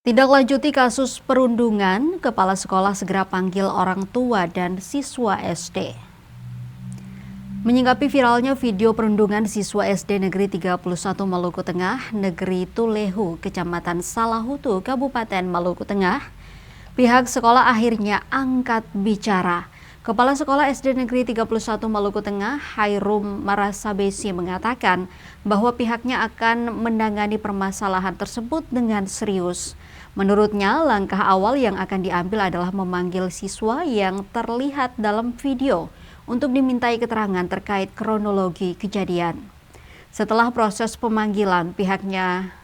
Tindaklanjuti kasus perundungan, kepala sekolah segera panggil orang tua dan siswa SD. Menyikapi viralnya video perundungan siswa SD Negeri 31 Maluku Tengah, Negeri Tulehu, Kecamatan Salahutu, Kabupaten Maluku Tengah, pihak sekolah akhirnya angkat bicara. Kepala Sekolah SD Negeri 31 Maluku Tengah, Hairum Marasabesi mengatakan bahwa pihaknya akan menangani permasalahan tersebut dengan serius. Menurutnya, langkah awal yang akan diambil adalah memanggil siswa yang terlihat dalam video untuk dimintai keterangan terkait kronologi kejadian. Setelah proses pemanggilan, pihaknya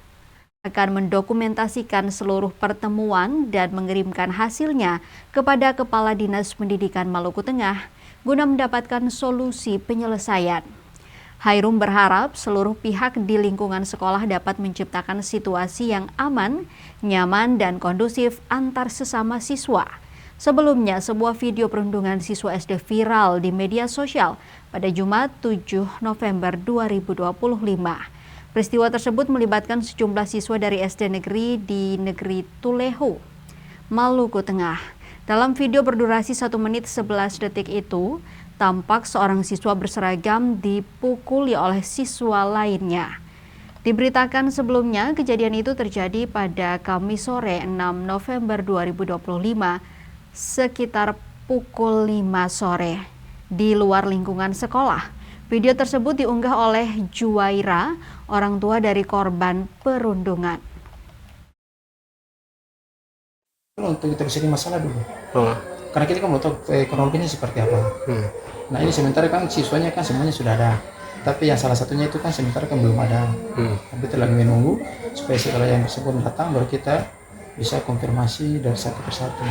akan mendokumentasikan seluruh pertemuan dan mengirimkan hasilnya kepada Kepala Dinas Pendidikan Maluku Tengah guna mendapatkan solusi penyelesaian. Hairum berharap seluruh pihak di lingkungan sekolah dapat menciptakan situasi yang aman, nyaman, dan kondusif antar sesama siswa. Sebelumnya, sebuah video perundungan siswa SD viral di media sosial pada Jumat 7 November 2025. Peristiwa tersebut melibatkan sejumlah siswa dari SD negeri di Negeri Tulehu, Maluku Tengah. Dalam video berdurasi 1 menit 11 detik itu, tampak seorang siswa berseragam dipukuli oleh siswa lainnya. Diberitakan sebelumnya, kejadian itu terjadi pada Kamis sore 6 November 2025 sekitar pukul 5 sore di luar lingkungan sekolah. Video tersebut diunggah oleh Juwaira, orang tua dari korban perundungan. Untuk kita bisa masalah dulu, karena kita kan mau tahu kronologinya seperti apa. Nah ini sementara kan siswanya kan semuanya sudah ada, tapi yang salah satunya itu kan sementara kan belum ada. Tapi kita lagi menunggu supaya setelah yang tersebut datang baru kita bisa konfirmasi dari satu persatu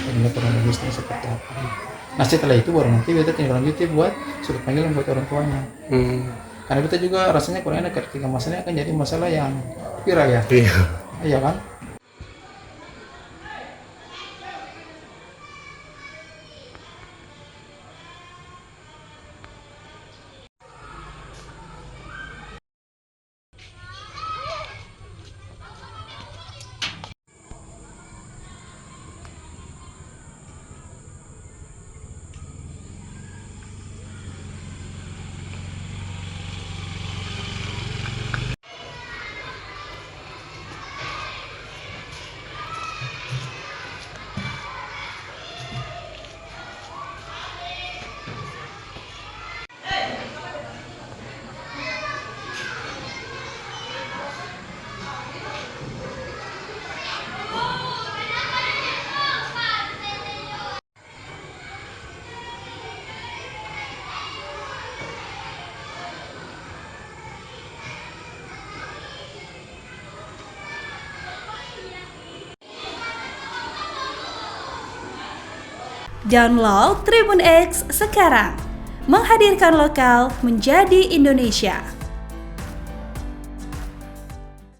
ini kronologisnya seperti apa. Nah setelah itu baru nanti kita tinggal lanjuti buat surat panggilan buat orang tuanya. Karena kita juga rasanya kurang enak ketika masalahnya akan jadi masalah yang viral ya. Iya kan? Download Tribun X sekarang, menghadirkan lokal menjadi Indonesia.